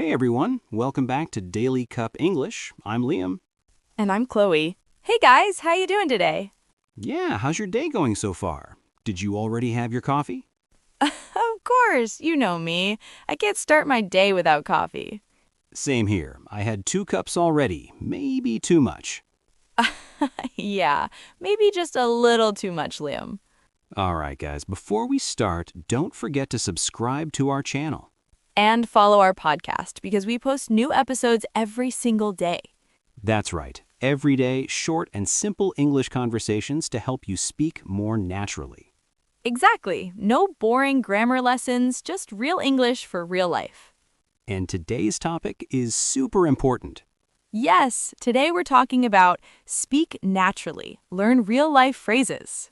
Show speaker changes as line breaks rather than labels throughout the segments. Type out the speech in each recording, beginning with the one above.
Hey everyone, welcome back to Daily Cup English. I'm Liam.
And I'm Chloe. Hey guys, how you doing today?
Yeah, how's your day going so far? Did you already have your coffee?
Of course, you know me. I can't start my day without coffee.
Same here. I had 2 cups already, maybe too much.
Yeah, maybe just a little too much, Liam.
All right, guys, before we start, don't forget to subscribe to our channel.
And follow our podcast because we post new episodes every single day.
That's right. Everyday, short and simple English conversations to help you speak more naturally.
Exactly. No boring grammar lessons, just real English for real life.
And today's topic is super important.
Yes, today we're talking about speak naturally, learn real life phrases.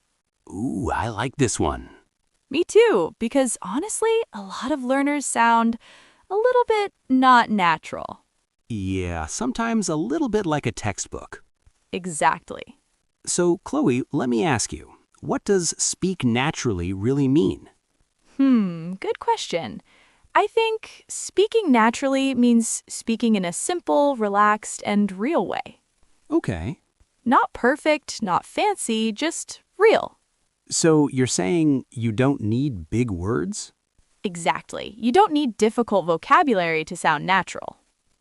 Ooh, I like this one.
Me too, because honestly, a lot of learners sound a little bit not natural.
Yeah, sometimes a little bit like a textbook.
Exactly.
So, Chloe, let me ask you, what does speak naturally really mean?
Good question. I think speaking naturally means speaking in a simple, relaxed, and real way.
Okay.
Not perfect, not fancy, just real.
So, you're saying you don't need big words?
Exactly. You don't need difficult vocabulary to sound natural.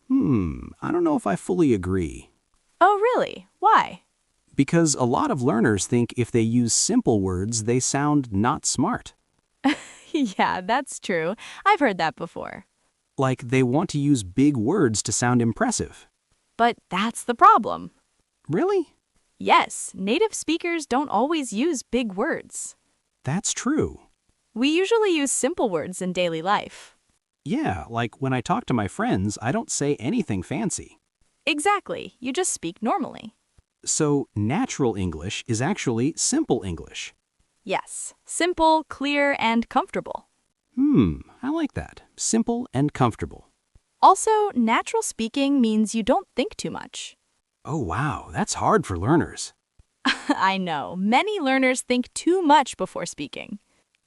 I don't know if I fully agree.
Oh, really? Why?
Because a lot of learners think if they use simple words, they sound not smart.
Yeah, that's true. I've heard that before.
Like they want to use big words to sound impressive.
But that's the problem.
Really?
Yes, native speakers don't always use big words.
That's true.
We usually use simple words in daily life.
Yeah, like when I talk to my friends, I don't say anything fancy.
Exactly, you just speak normally.
So, natural English is actually simple English.
Yes, simple, clear, and comfortable.
I like that. Simple and comfortable.
Also, natural speaking means you don't think too much.
Oh, wow, that's hard for learners.
I know, many learners think too much before speaking.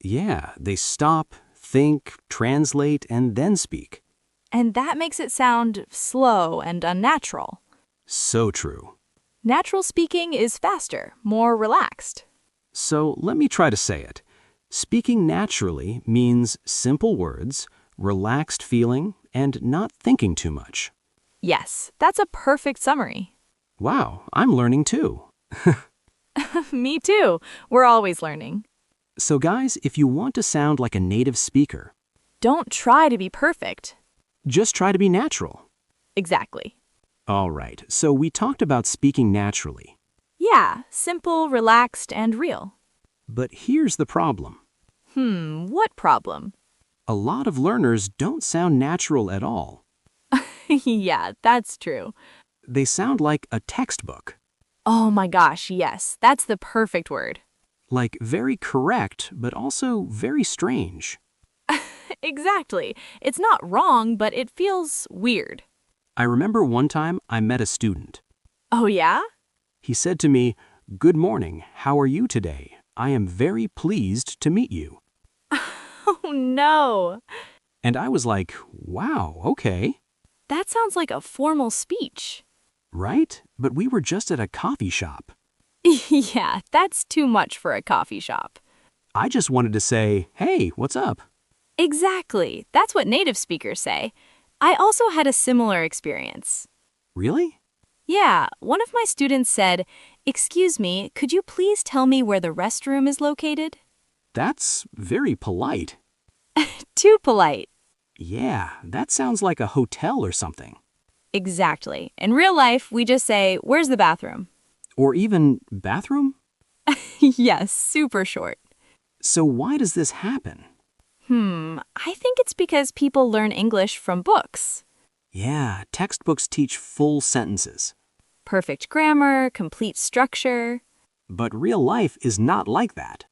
Yeah, they stop, think, translate, and then speak.
And that makes it sound slow and unnatural.
So true.
Natural speaking is faster, more relaxed.
So let me try to say it. Speaking naturally means simple words, relaxed feeling, and not thinking too much.
Yes, that's a perfect summary.
Wow, I'm learning too.
Me too. We're always learning.
So guys, if you want to sound like a native speaker,
Don't try to be perfect.
just try to be natural.
Exactly.
All right, so we talked about speaking naturally.
Yeah, simple, relaxed, and real.
But here's the problem.
What problem?
A lot of learners don't sound natural at all.
Yeah, that's true.
They sound like a textbook.
Oh my gosh, yes, that's the perfect word.
Like very correct, but also very strange.
Exactly. It's not wrong, but it feels weird.
I remember one time I met a student.
Oh yeah?
He said to me, "Good morning, how are you today? I am very pleased to meet you."
Oh no.
And I was like, wow, okay.
That sounds like a formal speech.
Right? But we were just at a coffee shop.
Yeah, that's too much for a coffee shop.
I just wanted to say, hey, what's up?
Exactly. That's what native speakers say. I also had a similar experience.
Really?
Yeah, one of my students said, "Excuse me, could you please tell me where the restroom is located?"
That's very polite.
Too polite.
Yeah, that sounds like a hotel or something.
Exactly. In real life, we just say, "Where's the bathroom?"
Or even bathroom?
Yes, super short.
So why does this happen?
I think it's because people learn English from books.
Yeah, textbooks teach full sentences.
Perfect grammar, complete structure.
But real life is not like that.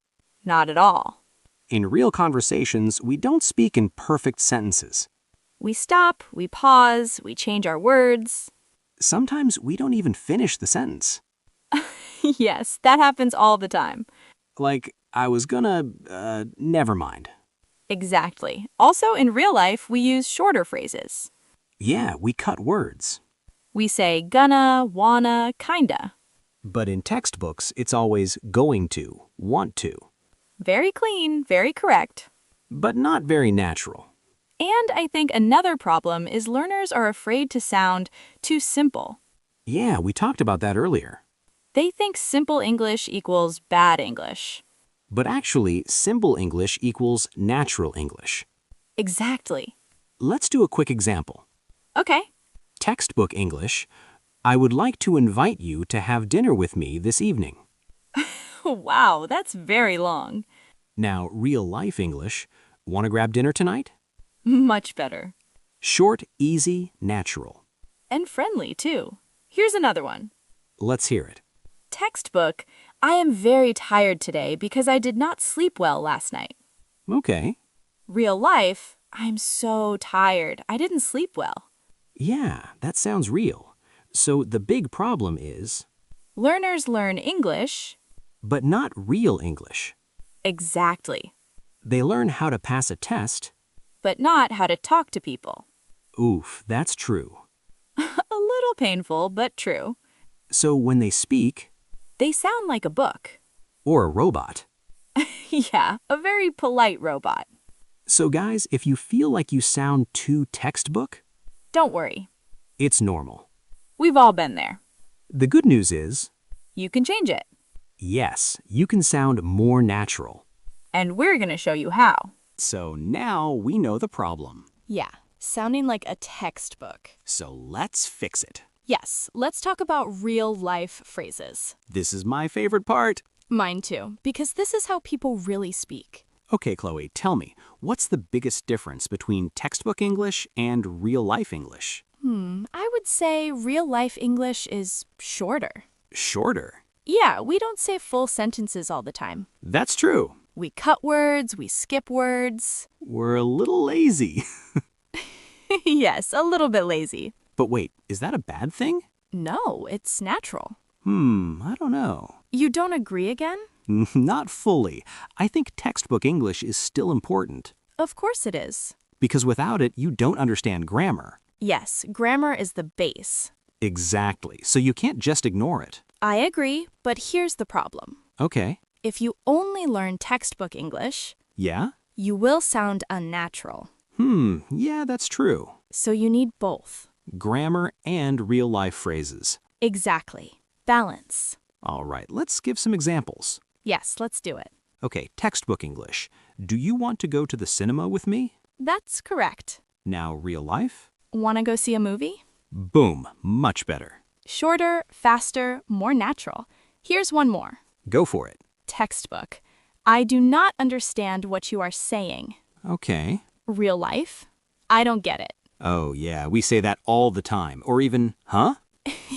Not at all.
In real conversations, we don't speak in perfect sentences.
We stop, we pause, we change our words.
Sometimes we don't even finish the sentence.
Yes, that happens all the time.
Like, I was gonna, never mind.
Exactly. Also, in real life, we use shorter phrases.
Yeah, we cut words.
We say gonna, wanna, kinda.
But in textbooks, it's always going to, want to.
Very clean, very correct.
But not very natural.
And I think another problem is learners are afraid to sound too simple.
Yeah, we talked about that earlier.
They think simple English equals bad English.
But actually, simple English equals natural English.
Exactly.
Let's do a quick example.
Okay.
Textbook English. I would like to invite you to have dinner with me this evening.
Wow, that's very long.
Now, real life English. Want to grab dinner tonight?
Much better.
Short, easy, natural.
And friendly, too. Here's another one.
Let's hear it.
Textbook, I am very tired today because I did not sleep well last night.
Okay.
Real life, I'm so tired. I didn't sleep well.
Yeah, that sounds real. So the big problem is,
Learners learn English.
but not real English.
Exactly.
They learn how to pass a test.
But not how to talk to people.
Oof, that's true.
A little painful, but true.
So when they speak,
They sound like a book.
or a robot.
Yeah, a very polite robot.
So guys, if you feel like you sound too textbook,
Don't worry.
it's normal.
We've all been there.
The good news is,
You can change it.
yes, you can sound more natural.
And we're going to show you how.
So now we know the problem.
Yeah, sounding like a textbook.
So let's fix it.
Yes, let's talk about real-life phrases.
This is my favorite part.
Mine too, because this is how people really speak.
Okay, Chloe, tell me, what's the biggest difference between textbook English and real-life English?
I would say real-life English is shorter.
Shorter.
Yeah, we don't say full sentences all the time.
That's true.
We cut words, we skip words.
We're a little lazy.
Yes, a little bit lazy.
But wait, is that a bad thing?
No, it's natural.
I don't know.
You don't agree again?
Not fully. I think textbook English is still important.
Of course it is.
Because without it, you don't understand grammar.
Yes, grammar is the base.
Exactly. So you can't just ignore it.
I agree, but here's the problem.
Okay.
If you only learn textbook English,
Yeah?
you will sound unnatural.
Yeah, that's true.
So you need both.
Grammar and real-life phrases.
Exactly. Balance.
All right, let's give some examples.
Yes, let's do it.
Okay, textbook English. Do you want to go to the cinema with me?
That's correct.
Now, real life?
Want to go see a movie?
Boom, much better.
Shorter, faster, more natural. Here's one more.
Go for it.
Textbook. I do not understand what you are saying.
Okay.
Real life. I don't get it.
Oh, yeah, we say that all the time. Or even, huh?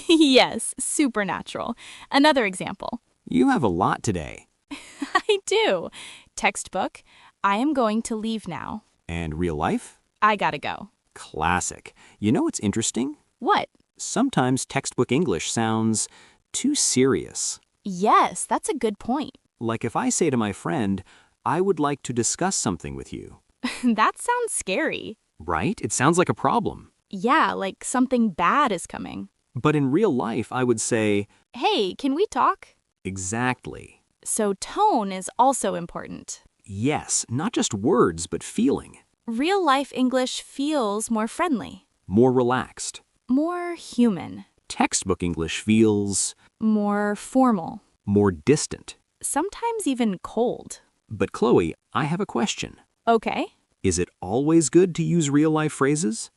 Yes, supernatural. Another example.
You have a lot today.
I do. Textbook. I am going to leave now.
And real life?
I gotta go.
Classic. You know what's interesting?
What?
Sometimes textbook English sounds too serious.
Yes, that's a good point.
Like if I say to my friend, I would like to discuss something with you.
That sounds scary.
Right? It sounds like a problem.
Yeah, like something bad is coming.
But in real life, I would say,
Hey, can we talk?
exactly.
So tone is also important.
Yes, not just words, but feeling.
Real life English feels more friendly,
More relaxed.
more human,
Textbook English feels
more formal,
more distant.
sometimes even cold.
But Chloe, I have a question.
Okay.
Is it always good to use real-life phrases?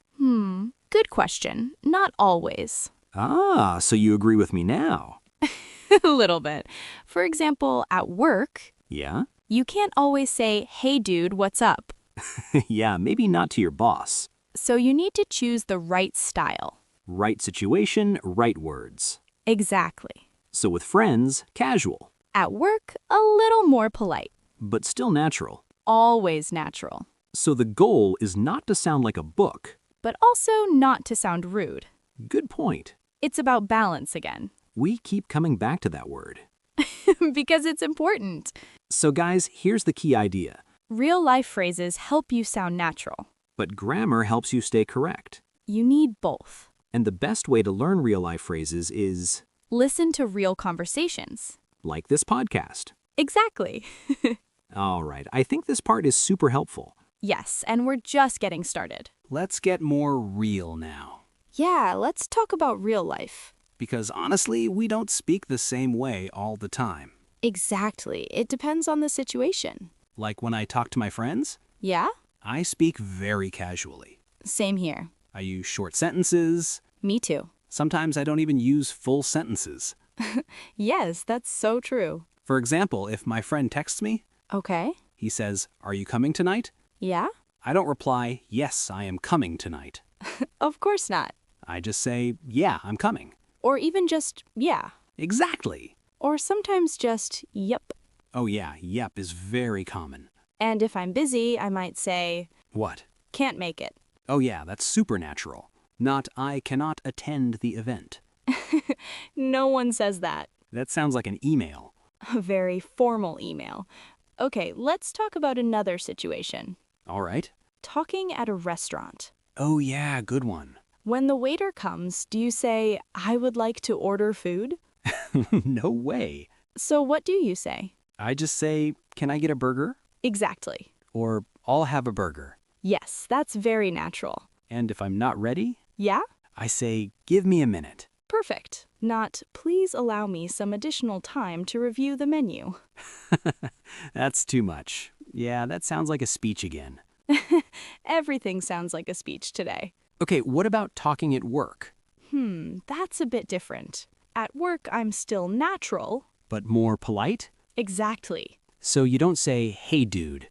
Good question. Not always.
Ah, so you agree with me now.
A little bit. For example, at work,
Yeah?
you can't always say, hey dude, what's up?
Yeah, maybe not to your boss.
So you need to choose the right style.
Right situation, right words.
Exactly.
So with friends, casual,
At work, a little more polite.
but still natural.
Always natural.
So the goal is not to sound like a book.
But also not to sound rude.
Good point.
It's about balance again.
We keep coming back to that word.
Because it's important.
So guys, here's the key idea.
Real life phrases help you sound natural.
But grammar helps you stay correct.
You need both.
And the best way to learn real-life phrases is,
Listen to real conversations.
like this podcast.
Exactly.
All right, I think this part is super helpful.
Yes, and we're just getting started.
Let's get more real now.
Yeah, let's talk about real life.
Because honestly, we don't speak the same way all the time.
Exactly. It depends on the situation.
Like when I talk to my friends,
Yeah?
I speak very casually.
Same here.
I use short sentences.
Me too.
Sometimes I don't even use full sentences.
Yes, that's so true.
For example, if my friend texts me,
Okay.
he says, "Are you coming tonight?"
Yeah?
I don't reply, "Yes, I am coming tonight."
Of course not.
I just say, "Yeah, I'm coming."
Or even just, yeah.
Exactly.
Or sometimes just, yep.
Oh yeah, yep is very common.
And if I'm busy, I might say,
What?
can't make it.
Oh yeah, that's supernatural. Not, I cannot attend the event.
No one says that.
That sounds like an email.
A very formal email. Okay, let's talk about another situation.
All right.
Talking at a restaurant.
Oh yeah, good one.
When the waiter comes, do you say, I would like to order food?
No way.
So what do you say?
I just say, "Can I get a burger?"
Exactly.
Or, "I'll have a burger."
Yes, that's very natural.
And if I'm not ready,
Yeah?
I say, "Give me a minute."
Perfect. Not, please allow me some additional time to review the menu.
That's too much. Yeah, that sounds like a speech again.
Everything sounds like a speech today.
Okay, what about talking at work?
That's a bit different. At work, I'm still natural.
But more polite?
Exactly.
So you don't say, "Hey dude."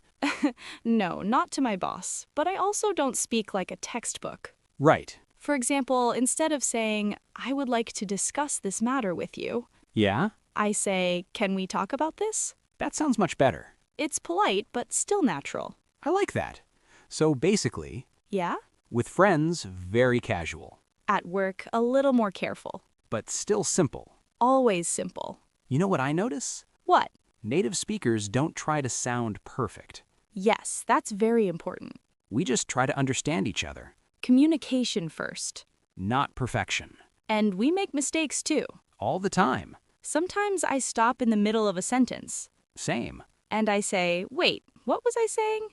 No, not to my boss, but I also don't speak like a textbook.
Right.
For example, instead of saying, I would like to discuss this matter with you,
Yeah?
I say, can we talk about this?
That sounds much better.
It's polite, but still natural.
I like that. So basically,
Yeah?
with friends, very casual,
At work, a little more careful.
but still simple.
Always simple.
You know what I notice?
What?
Native speakers don't try to sound perfect.
Yes, that's very important.
We just try to understand each other,
Communication first.
not perfection.
And we make mistakes too.
All the time.
Sometimes I stop in the middle of a sentence
Same.
and I say, wait, what was I saying?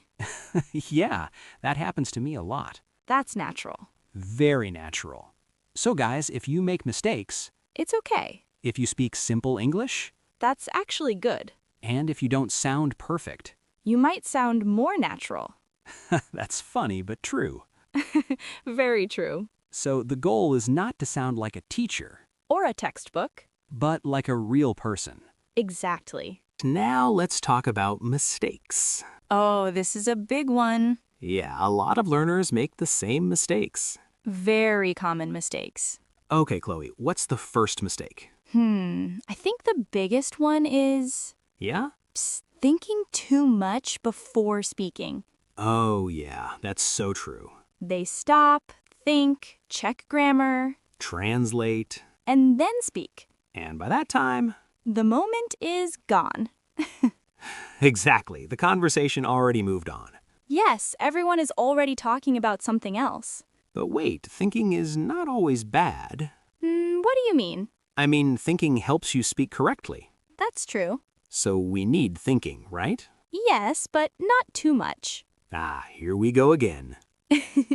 Yeah, that happens to me a lot.
That's natural.
Very natural. So guys, if you make mistakes,
It's okay.
if you speak simple English,
That's actually good.
and if you don't sound perfect,
You might sound more natural.
that's funny but true.
Very true.
So the goal is not to sound like a teacher,
Or a textbook.
but like a real person.
Exactly.
Now let's talk about mistakes.
Oh, this is a big one.
Yeah, a lot of learners make the same mistakes.
Very common mistakes.
Okay, Chloe, what's the first mistake?
I think the biggest one is
Yeah?
thinking too much before speaking.
Oh, yeah, that's so true.
They stop, think, check grammar,
Translate.
and then speak.
And by that time,
The moment is gone.
exactly, the conversation already moved on.
Yes, everyone is already talking about something else.
But wait, thinking is not always bad.
What do you mean?
I mean, thinking helps you speak correctly.
That's true.
So we need thinking, right?
Yes, but not too much.
Ah, here we go again.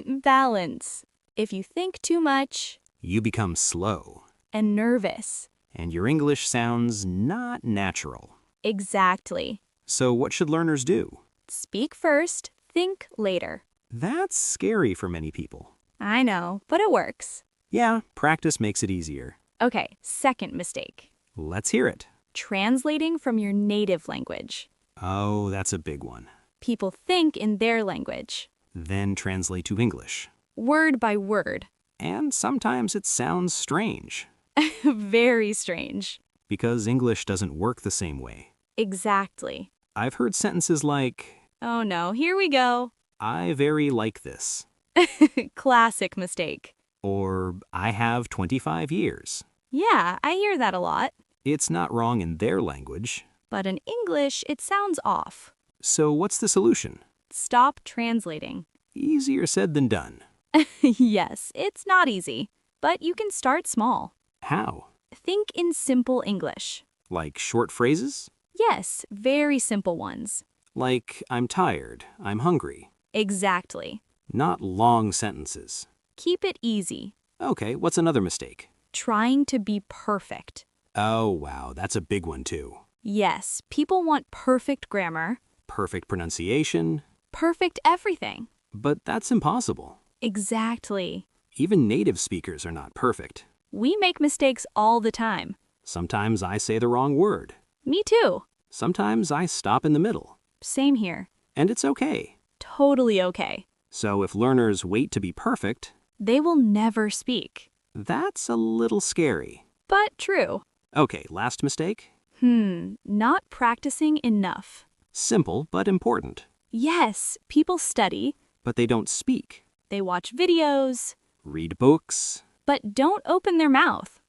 Balance. If you think too much
You become slow,
and nervous.
and your English sounds not natural.
Exactly.
So what should learners do?
Speak first, think later.
That's scary for many people.
I know, but it works.
Yeah, practice makes it easier.
Okay, second mistake.
Let's hear it.
Translating from your native language.
Oh, that's a big one.
People think in their language,
Then translate to English.
word by word.
And sometimes it sounds strange,
Very strange.
because English doesn't work the same way.
Exactly.
I've heard sentences like,
Oh no, here we go.
"I very like this,"
Classic mistake.
or "I have 25 years."
Yeah, I hear that a lot.
It's not wrong in their language.
But in English, it sounds off.
So what's the solution?
Stop translating.
Easier said than done.
Yes, it's not easy, but you can start small.
How?
Think in simple English.
Like short phrases?
Yes, very simple ones.
Like, I'm tired, I'm hungry.
Exactly.
Not long sentences.
Keep it easy.
Okay, what's another mistake?
Trying to be perfect.
Oh, wow, that's a big one too.
Yes, people want perfect grammar,
Perfect pronunciation,
perfect everything.
but that's impossible.
Exactly.
Even native speakers are not perfect.
We make mistakes all the time.
Sometimes I say the wrong word.
Me too.
Sometimes I stop in the middle.
Same here.
And it's okay.
Totally okay.
So if learners wait to be perfect,
They will never speak.
that's a little scary.
But true.
Okay, last mistake.
Not practicing enough.
Simple but important.
Yes, people study,
But they don't speak.
they watch videos,
Read books.
but don't open their mouth.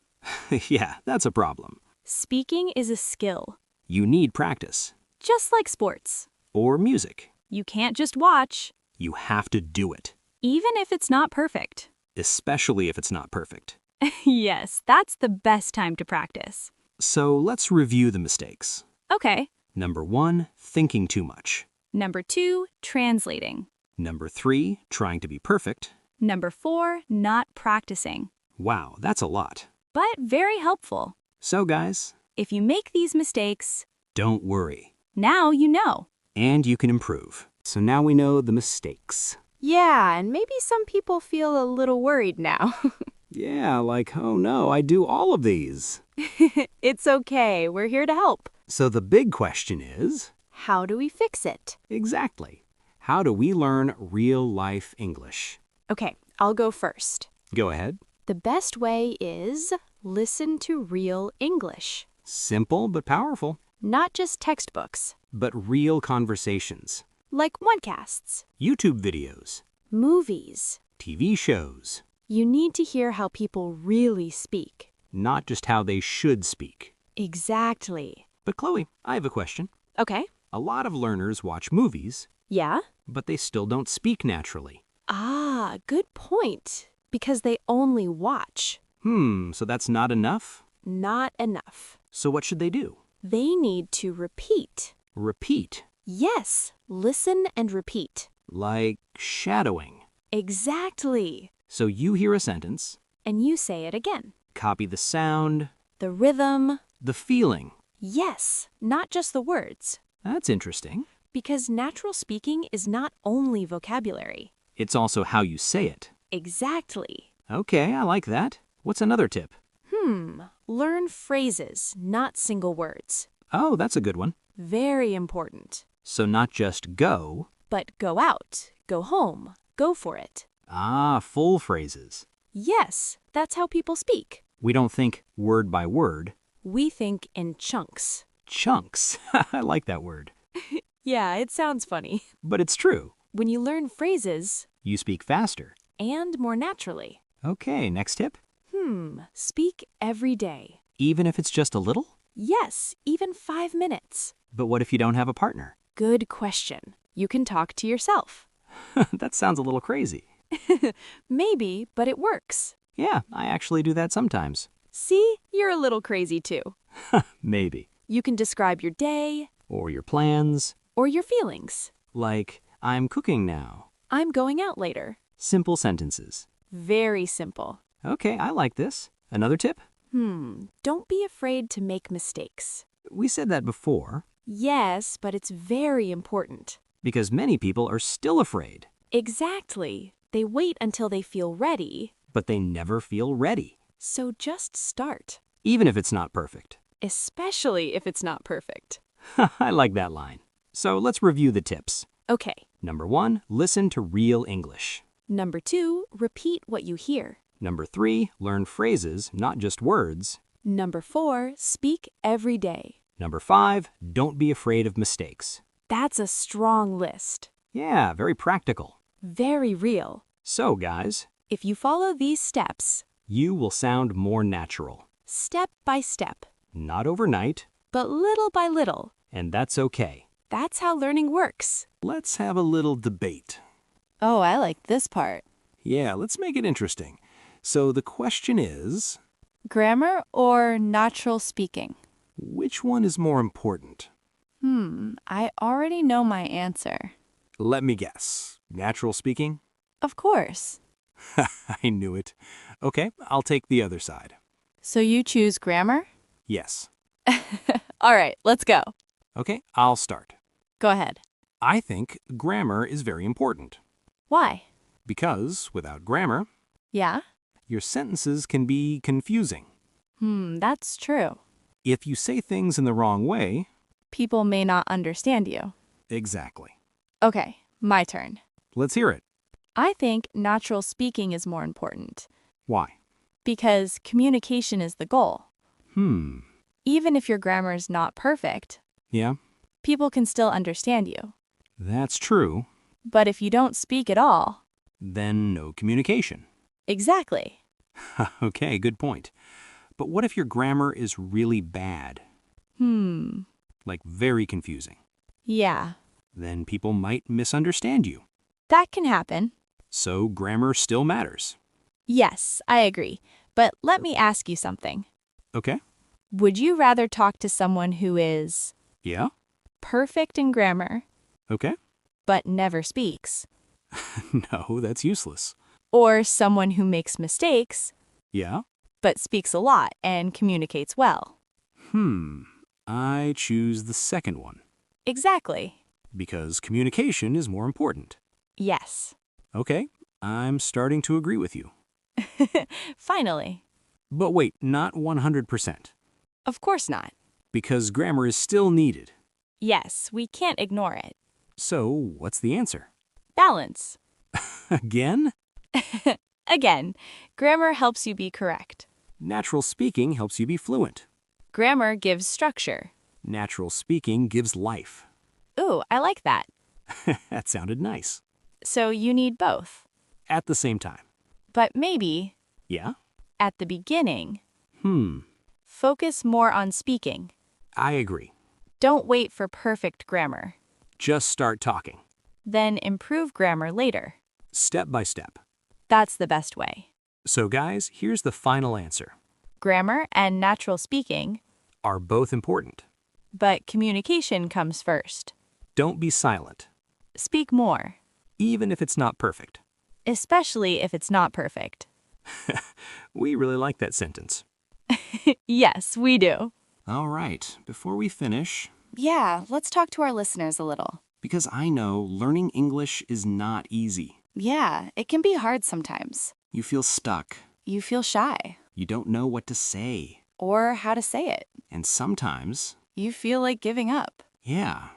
Yeah, that's a problem.
Speaking is a skill,
You need practice.
just like sports.
Or music.
You can't just watch,
You have to do it.
even if it's not perfect.
Especially if it's not perfect.
Yes, that's the best time to practice.
So let's review the mistakes.
Okay.
Number 1, thinking too much.
Number 2, translating.
Number 3, trying to be perfect.
Number 4, not practicing.
Wow, that's a lot.
But very helpful.
So guys,
If you make these mistakes,
don't worry.
now you know.
And you can improve. So now we know the mistakes.
Yeah, and maybe some people feel a little worried now.
Yeah, like, oh no, I do all of these.
It's okay, we're here to help.
So the big question is,
How do we fix it?
exactly, how do we learn real-life English?
Okay, I'll go first.
Go ahead.
The best way is listen to real English,
Simple but powerful,
not just textbooks,
but real conversations.
like onecasts,
YouTube videos,
movies.
TV shows,
You need to hear how people really speak.
not just how they should speak.
Exactly.
But Chloe, I have a question.
Okay.
A lot of learners watch movies,
Yeah?
but they still don't speak naturally.
Ah, good point. Because they only watch.
So that's not enough?
Not enough.
So what should they do?
They need to repeat.
Repeat,
Yes, listen and repeat.
like shadowing.
Exactly.
So you hear a sentence,
And you say it again.
copy the sound,
The rhythm.
the feeling.
Yes, not just the words.
That's interesting.
Because natural speaking is not only vocabulary.
It's also how you say it.
Exactly.
Okay, I like that. What's another tip?
Learn phrases, not single words.
Oh, that's a good one.
Very important.
So not just go.
But go out, go home, go for it.
Ah, full phrases.
Yes, that's how people speak.
We don't think word by word.
We think in chunks.
Chunks. I like that word.
Yeah, it sounds funny.
But it's true.
When you learn phrases,
You speak faster.
and more naturally.
Okay, next tip.
Speak every day.
Even if it's just a little?
Yes, even 5 minutes.
But what if you don't have a partner?
Good question. You can talk to yourself.
That sounds a little crazy.
Maybe, but it works.
Yeah, I actually do that sometimes.
See, you're a little crazy too.
Maybe.
You can describe your day
Or your plans.
or your feelings.
Like, I'm cooking now.
I'm going out later.
Simple sentences.
Very simple.
Okay, I like this. Another tip?
Don't be afraid to make mistakes.
We said that before,
Yes, but it's very important.
because many people are still afraid,
Exactly. They wait until they feel ready.
but they never feel ready,
So just start.
even if it's not perfect.
Especially if it's not perfect.
I like that line. So let's review the tips.
Okay.
Number 1, listen to real English.
Number 2, repeat what you hear.
Number 3, learn phrases, not just words.
Number 4, speak every day.
Number 5, don't be afraid of mistakes.
That's a strong list.
Yeah, very practical.
Very real.
So, guys,
If you follow these steps,
you will sound more natural.
step by step,
Not overnight,
but little by little,
and that's okay.
that's how learning works.
Let's have a little debate.
Oh, I like this part.
Yeah, let's make it interesting. So the question is,
Grammar or natural speaking?
which one is more important?
I already know my answer.
Let me guess. Natural speaking?
Of course.
I knew it. Okay, I'll take the other side.
So you choose grammar?
Yes.
All right, let's go.
Okay, I'll start.
Go ahead.
I think grammar is very important
Why?
because without grammar,
Yeah?
your sentences can be confusing.
That's true.
If you say things in the wrong way,
People may not understand you.
exactly.
Okay, my turn.
Let's hear it.
I think natural speaking is more important
Why?
because communication is the goal.
Hmm.
Even if your grammar is not perfect,
Yeah,
people can still understand you.
that's true.
But if you don't speak at all,
Then no communication.
exactly.
Okay, good point. But what if your grammar is really bad? Like very confusing?
Yeah,
Then people might misunderstand you.
that can happen.
So grammar still matters.
Yes, I agree. But let me ask you something.
Okay?
Would you rather talk to someone who is
Yeah?
perfect in grammar
Okay?
but never speaks,
No, that's useless.
or someone who makes mistakes
Yeah?
but speaks a lot and communicates well?
I choose the second one
Exactly.
because communication is more important.
Yes.
Okay, I'm starting to agree with you.
Finally.
But wait, not 100%,
Of course not.
because grammar is still needed.
Yes, we can't ignore it.
So what's the answer?
Balance.
Again?
Again, grammar helps you be correct.
Natural speaking helps you be fluent.
Grammar gives structure.
Natural speaking gives life.
Ooh, I like that.
That sounded nice.
So you need both.
At the same time.
But maybe,
Yeah?
at the beginning,
Hmm.
focus more on speaking.
I agree.
Don't wait for perfect grammar.
Just start talking.
Then improve grammar later.
Step by step.
That's the best way.
So guys, here's the final answer.
Grammar and natural speaking,
Are both important.
but communication comes first.
Don't be silent,
Speak more,
even if it's not perfect.
especially if it's not perfect.
We really like that sentence.
Yes, we do.
All right, before we finish,
Yeah, let's talk to our listeners a little.
because I know learning English is not easy.
Yeah, it can be hard sometimes.
You feel stuck.
You feel shy,
You don't know what to say.
or how to say it.
And sometimes,
You feel like giving up.
yeah,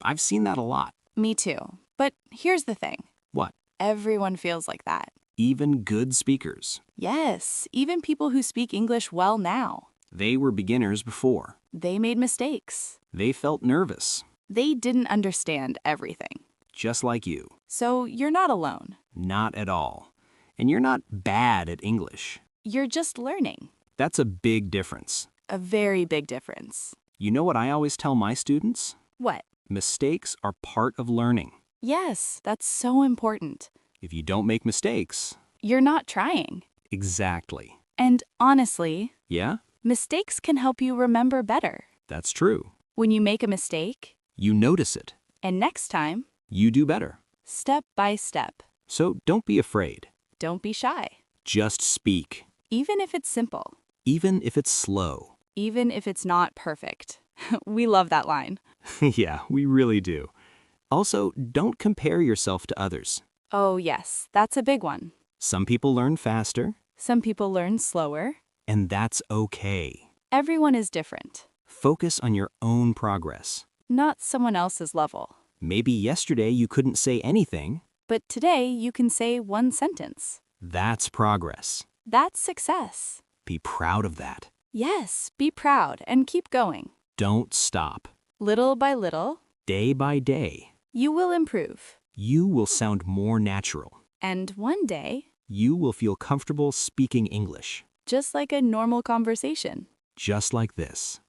I've seen that a lot.
Me too. But here's the thing.
What?
Everyone feels like that.
Even good speakers.
Yes, even people who speak English well now.
They were beginners before.
They made mistakes.
They felt nervous,
They didn't understand everything.
just like you.
So you're not alone.
Not at all. And you're not bad at English.
You're just learning.
That's a big difference.
A very big difference.
You know what I always tell my students?
What?
Mistakes are part of learning.
Yes, that's so important.
If you don't make mistakes,
You're not trying.
exactly.
And honestly,
Yeah,
mistakes can help you remember better.
that's true.
When you make a mistake,
You notice it.
and next time,
You do better.
step by step.
So don't be afraid.
Don't be shy.
Just speak.
Even if it's simple.
Even if it's slow.
Even if it's not perfect. We love that line.
Yeah, we really do. Also, don't compare yourself to others.
Oh, yes, that's a big one.
Some people learn faster,
Some people learn slower.
and that's okay.
Everyone is different,
Focus on your own progress.
not someone else's level.
Maybe yesterday you couldn't say anything.
But today you can say one sentence.
That's progress.
That's success.
Be proud of that.
Yes, be proud and keep going.
Don't stop.
Little by little,
Day by day,
you will improve.
you will sound more natural.
And one day,
You will feel comfortable speaking English,
just like a normal conversation.
just like this.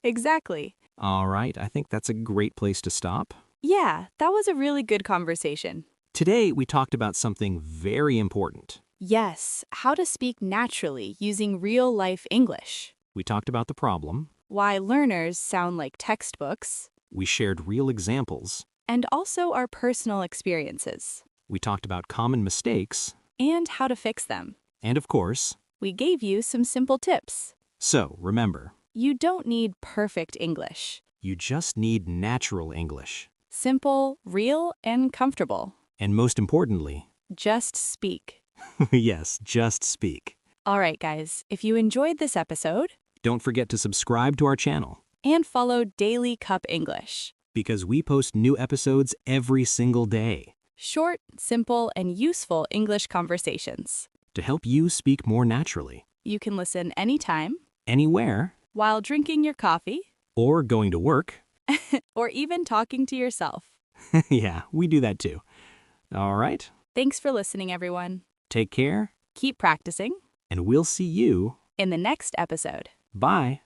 Exactly.
All right, I think that's a great place to stop.
Yeah, that was a really good conversation.
Today, we talked about something very important.
Yes, how to speak naturally using real-life English.
We talked about the problem.
Why learners sound like textbooks.
We shared real examples.
And also our personal experiences.
We talked about common mistakes.
And how to fix them.
And of course,
We gave you some simple tips.
so remember,
You don't need perfect English.
you just need natural English.
Simple, real, and comfortable.
And most importantly,
Just speak.
yes, just speak.
All right, guys, if you enjoyed this episode,
Don't forget to subscribe to our channel
and follow Daily Cup English.
because we post new episodes every single day
Short, simple, and useful English conversations.
to help you speak more naturally,
You can listen anytime,
anywhere,
while drinking your coffee,
or going to work.
or even talking to yourself.
Yeah, we do that too. All right,
Thanks for listening, everyone.
take care,
Keep practicing
and we'll see you.
in the next episode.
Bye.